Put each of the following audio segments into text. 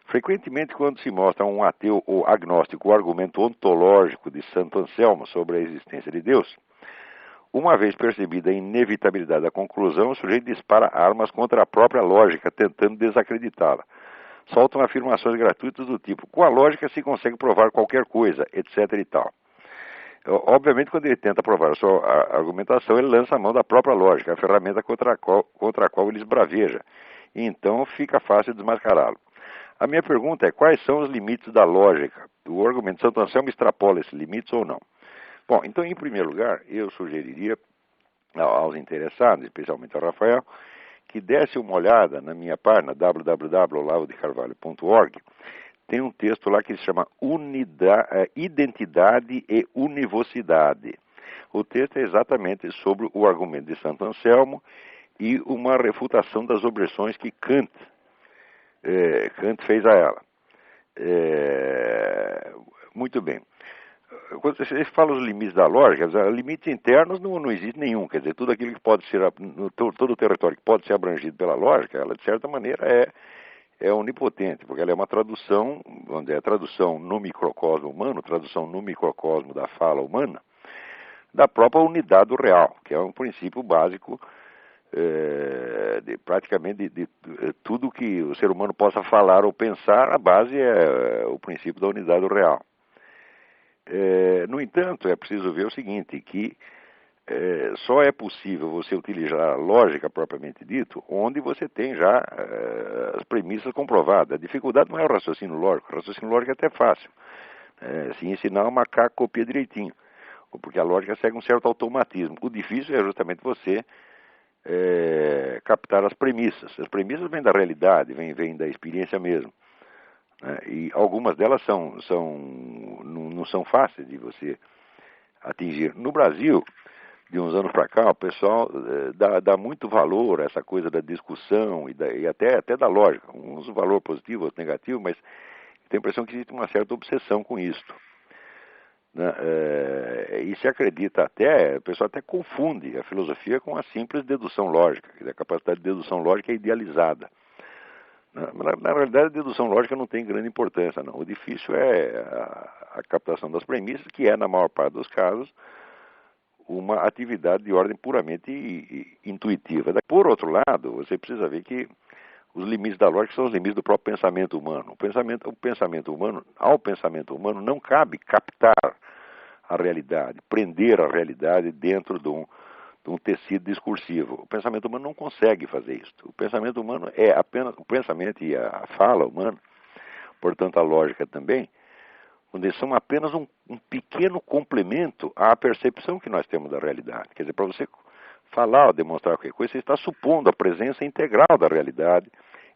Frequentemente, quando se mostra a um ateu ou agnóstico o argumento ontológico de Santo Anselmo sobre a existência de Deus, uma vez percebida a inevitabilidade da conclusão, o sujeito dispara armas contra a própria lógica, tentando desacreditá-la. Soltam afirmações gratuitas do tipo: com a lógica se consegue provar qualquer coisa, etc. e tal. Obviamente, quando ele tenta provar a sua argumentação, ele lança a mão da própria lógica, a ferramenta contra a qual ele esbraveja. E então fica fácil desmascará-lo. A minha pergunta é: quais são os limites da lógica? O argumento de Santo Anselmo extrapola esses limites ou não? Bom, então, em primeiro lugar, eu sugeriria aos interessados, especialmente ao Rafael, que desse uma olhada na minha página, www.olavodecarvalho.org. Tem um texto lá que se chama Identidade e Univocidade. O texto é exatamente sobre o argumento de Santo Anselmo e uma refutação das objeções que Kant fez a ela. Muito bem. Quando você fala os limites da lógica, limites internos não existe nenhum. Quer dizer, tudo aquilo que pode ser, todo o território que pode ser abrangido pela lógica, ela de certa maneira é onipotente, porque ela é uma tradução, vamos dizer, a tradução no microcosmo humano, tradução no microcosmo da fala humana, da própria unidade do real, que é um princípio básico praticamente de tudo que o ser humano possa falar ou pensar. A base é o princípio da unidade do real. No entanto, é preciso ver o seguinte, que só é possível você utilizar a lógica propriamente dito, onde você tem já as premissas comprovadas. A dificuldade não é o raciocínio lógico é até fácil. Se ensinar o macaco copia direitinho, porque a lógica segue um certo automatismo. O difícil é justamente você captar as premissas. As premissas vêm da realidade, vêm da experiência mesmo. E algumas delas não são fáceis de você atingir. No Brasil, de uns anos para cá, o pessoal dá muito valor a essa coisa da discussão e até da lógica. Uns valor positivo, outros negativo, mas tem a impressão que existe uma certa obsessão com isso. E se acredita o pessoal até confunde a filosofia com a simples dedução lógica. A capacidade de dedução lógica é idealizada. Na realidade, a dedução lógica não tem grande importância, não. O difícil é a captação das premissas, que é, na maior parte dos casos, uma atividade de ordem puramente intuitiva. Por outro lado, você precisa ver que os limites da lógica são os limites do próprio pensamento humano. Ao pensamento humano não cabe captar a realidade, prender a realidade dentro de um tecido discursivo. O pensamento humano não consegue fazer isso. O pensamento humano é apenas o pensamento e a fala humana, portanto a lógica também, onde são apenas um pequeno complemento à percepção que nós temos da realidade. Quer dizer, para você falar ou demonstrar qualquer coisa, você está supondo a presença integral da realidade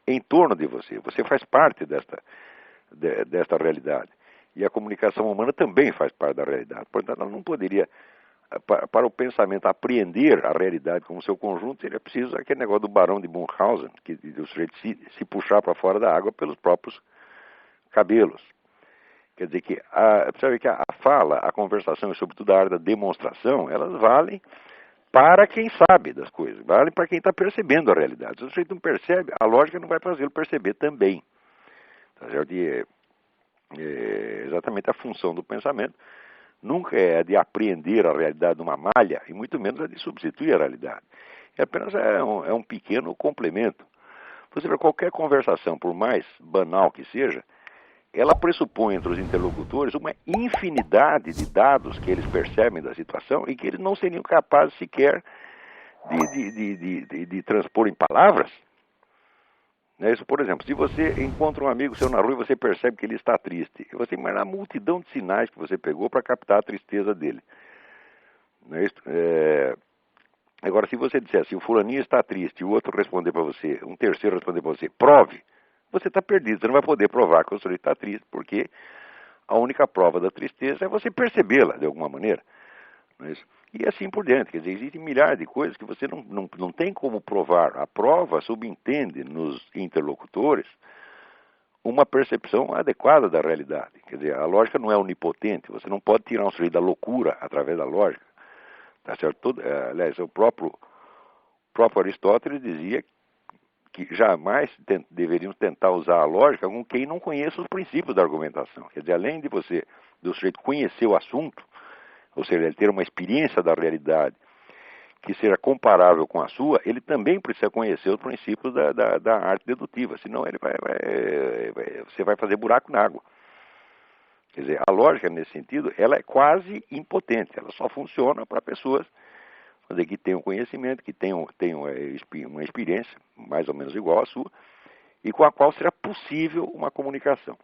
em torno de você. Você faz parte desta realidade. E a comunicação humana também faz parte da realidade. Portanto, ela não poderia, para o pensamento apreender a realidade como seu conjunto, seria preciso aquele negócio do Barão de Munchausen, que o sujeito se puxar para fora da água pelos próprios cabelos. Quer dizer que precisa ver que a fala, a conversação e sobretudo a arte da demonstração, elas valem para quem sabe das coisas, valem para quem está percebendo a realidade. Se o sujeito não percebe, a lógica não vai fazê-lo perceber também. Tá certo? Exatamente a função do pensamento nunca é de apreender a realidade numa malha, e muito menos é de substituir a realidade. Apenas é um pequeno complemento. Você vê, qualquer conversação, por mais banal que seja, ela pressupõe entre os interlocutores uma infinidade de dados que eles percebem da situação e que eles não seriam capazes sequer de transpor em palavras. Isso, por exemplo, se você encontra um amigo seu na rua e você percebe que ele está triste, você imagina a multidão de sinais que você pegou para captar a tristeza dele. Agora, se você disser assim, o fulaninho está triste, e o outro responder para você, um terceiro responder para você, prove, você está perdido, você não vai poder provar que o sujeito está triste, porque a única prova da tristeza é você percebê-la de alguma maneira. E assim por diante. Quer dizer, existem milhares de coisas que você não tem como provar. A prova subentende nos interlocutores uma percepção adequada da realidade. Quer dizer, a lógica não é onipotente, você não pode tirar um sujeito da loucura através da lógica. Tá certo? Aliás, o próprio Aristóteles dizia que jamais deveriam tentar usar a lógica com quem não conhece os princípios da argumentação. Quer dizer, além do sujeito conhecer o assunto, ou seja, ele ter uma experiência da realidade que seja comparável com a sua, ele também precisa conhecer os princípios da arte dedutiva, senão você vai fazer buraco na água. Quer dizer, a lógica, nesse sentido, ela é quase impotente, ela só funciona para pessoas que tenham conhecimento, que tenham uma experiência mais ou menos igual à sua, e com a qual será possível uma comunicação.